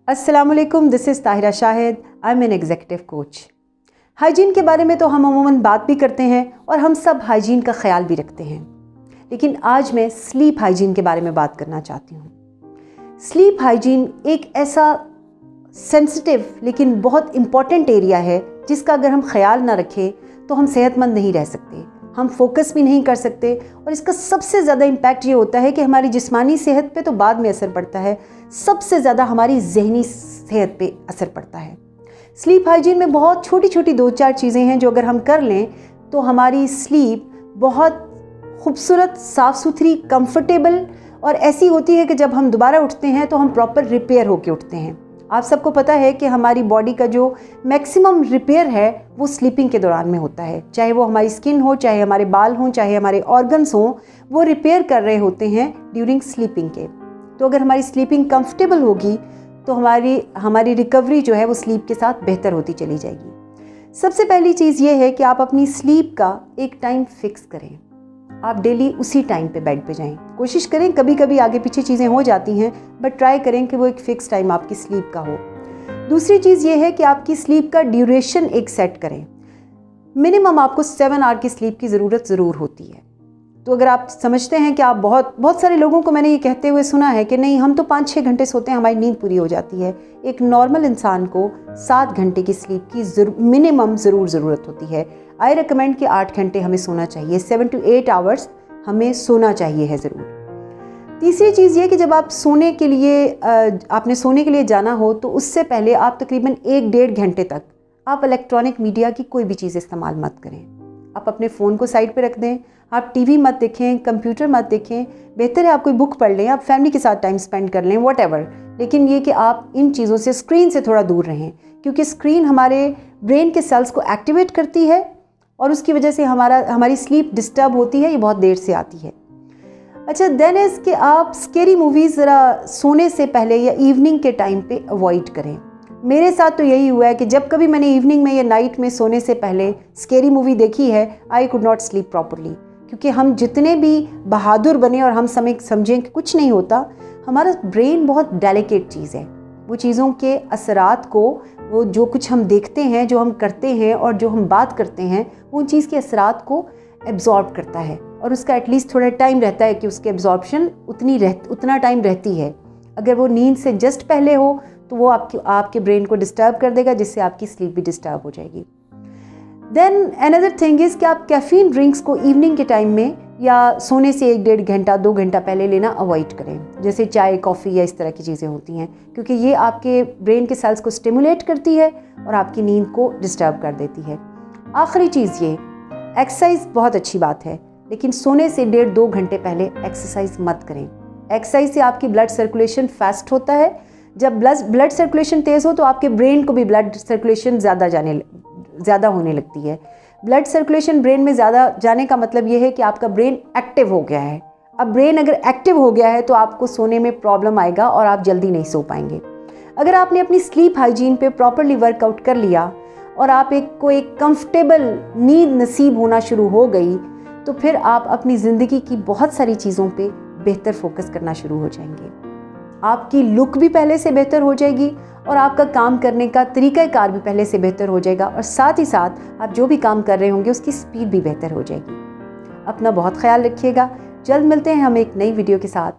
अस्सलामुअलैकुम, this is Tahira Shahid. I am an executive coach. Hygiene के बारे में तो हम अमूमन बात भी करते हैं और हम सब हाइजीन का ख्याल भी रखते हैं, लेकिन आज मैं स्लीप हाइजीन के बारे में बात करना चाहती हूँ। स्लीप हाइजीन एक ऐसा सेंसिटिव लेकिन बहुत इम्पॉर्टेंट एरिया है जिसका अगर हम ख्याल ना रखें तो हम सेहतमंद नहीं रह सकते, हम फोकस भी नहीं कर सकते और इसका सबसे ज़्यादा इम्पैक्ट ये होता है कि हमारी जिस्मानी सेहत पे तो बाद में असर पड़ता है, सबसे ज़्यादा हमारी जहनी सेहत पे असर पड़ता है। स्लीप हाइजीन में बहुत छोटी छोटी 2-4 चीज़ें हैं जो अगर हम कर लें तो हमारी स्लीप बहुत खूबसूरत, साफ़ सुथरी, कंफर्टेबल और ऐसी होती है कि जब हम दोबारा उठते हैं तो हम प्रॉपर रिपेयर होके उठते हैं। आप सबको पता है कि हमारी बॉडी का जो मैक्सिमम रिपेयर है वो स्लीपिंग के दौरान में होता है, चाहे वो हमारी स्किन हो, चाहे हमारे बाल हों, चाहे हमारे ऑर्गन्स हों, वो रिपेयर कर रहे होते हैं ड्यूरिंग स्लीपिंग के। तो अगर हमारी स्लीपिंग कंफर्टेबल होगी तो हमारी रिकवरी जो है वो स्लीप के साथ बेहतर होती चली जाएगी। सबसे पहली चीज़ ये है कि आप अपनी स्लीप का एक टाइम फिक्स करें। आप डेली उसी टाइम पे बेड पे जाएं। कोशिश करें, कभी कभी आगे पीछे चीज़ें हो जाती हैं, बट ट्राई करें कि वो एक फ़िक्स टाइम आपकी स्लीप का हो। दूसरी चीज़ ये है कि आपकी स्लीप का ड्यूरेशन एक सेट करें। मिनिमम आपको 7 आवर की स्लीप की ज़रूरत ज़रूर होती है। तो अगर आप समझते हैं कि आप बहुत सारे लोगों को मैंने ये कहते हुए सुना है कि नहीं, हम तो 5-6 घंटे सोते हैं, हमारी नींद पूरी हो जाती है। एक नॉर्मल इंसान को 7 घंटे की स्लीप की मिनिमम ज़रूर ज़रूरत होती है। आई रिकमेंड कि 8 घंटे हमें सोना चाहिए, 7 to 8 आवर्स हमें सोना चाहिए है ज़रूर। तीसरी चीज़ ये कि जब आप आपने सोने के लिए जाना हो तो उससे पहले आप तकरीबन 1-1.5 घंटे तक आप इलेक्ट्रॉनिक मीडिया की कोई भी चीज़ इस्तेमाल मत करें। आप अपने फ़ोन को साइड पे रख दें, आप टीवी मत देखें, कंप्यूटर मत देखें। बेहतर है आप कोई बुक पढ़ लें, आप फैमिली के साथ टाइम स्पेंड कर लें, व्हाटएवर। लेकिन ये कि आप इन चीज़ों से, स्क्रीन से थोड़ा दूर रहें, क्योंकि स्क्रीन हमारे ब्रेन के सेल्स को एक्टिवेट करती है और उसकी वजह से हमारी स्लीप डिस्टर्ब होती है, ये बहुत देर से आती है। अच्छा, देन इज़ कि आप स्केरी मूवीज़ ज़रा सोने से पहले या इवनिंग के टाइम पे अवॉइड करें। मेरे साथ तो यही हुआ है कि जब कभी मैंने इवनिंग में या नाइट में सोने से पहले स्केरी मूवी देखी है, I could not sleep properly. क्योंकि हम जितने भी बहादुर बने और हम समझें कि कुछ नहीं होता, हमारा ब्रेन बहुत डेलिकेट चीज़ है। वो चीज़ों के असरात को, वो जो कुछ हम देखते हैं, जो हम करते हैं और जो हम बात करते हैं, वो उन चीज़ के असरात को एब्जॉर्ब करता है और उसका एटलीस्ट थोड़ा टाइम रहता है कि उसके एब्जॉर्बशन उतना टाइम रहती है। अगर वो नींद से जस्ट पहले हो तो वो आपके ब्रेन को डिस्टर्ब कर देगा, जिससे आपकी स्लीप भी डिस्टर्ब हो जाएगी। देन अनदर थिंग इज़ कि आप कैफ़ीन ड्रिंक्स को इवनिंग के टाइम में या सोने से 1-1.5 घंटा 2 घंटा पहले लेना अवॉइड करें, जैसे चाय, कॉफ़ी या इस तरह की चीज़ें होती हैं, क्योंकि ये आपके ब्रेन के सेल्स को स्टिमुलेट करती है और आपकी नींद को डिस्टर्ब कर देती है। आखिरी चीज़ ये, एक्सरसाइज बहुत अच्छी बात है, लेकिन सोने से 1.5-2 घंटे पहले एक्सरसाइज मत करें। एक्सरसाइज से आपकी ब्लड सर्कुलेशन फास्ट होता है। जब ब्लड सर्कुलेशन तेज़ हो तो आपके ब्रेन को भी ब्लड सर्कुलेशन ज़्यादा होने लगती है। ब्लड सर्कुलेशन ब्रेन में ज़्यादा जाने का मतलब ये है कि आपका ब्रेन एक्टिव हो गया है। अब ब्रेन अगर एक्टिव हो गया है तो आपको सोने में प्रॉब्लम आएगा और आप जल्दी नहीं सो पाएंगे। अगर आपने अपनी स्लीप हाइजीन पे प्रॉपरली वर्कआउट कर लिया और आप एक कंफर्टेबल नींद नसीब होना शुरू हो गई, तो फिर आप अपनी ज़िंदगी की बहुत सारी चीज़ों पे बेहतर फोकस करना शुरू हो जाएंगे। आपकी लुक भी पहले से बेहतर हो जाएगी और आपका काम करने का तरीक़ाकार भी पहले से बेहतर हो जाएगा और साथ ही साथ आप जो भी काम कर रहे होंगे उसकी स्पीड भी बेहतर हो जाएगी। अपना बहुत ख्याल रखिएगा। जल्द मिलते हैं हम एक नई वीडियो के साथ।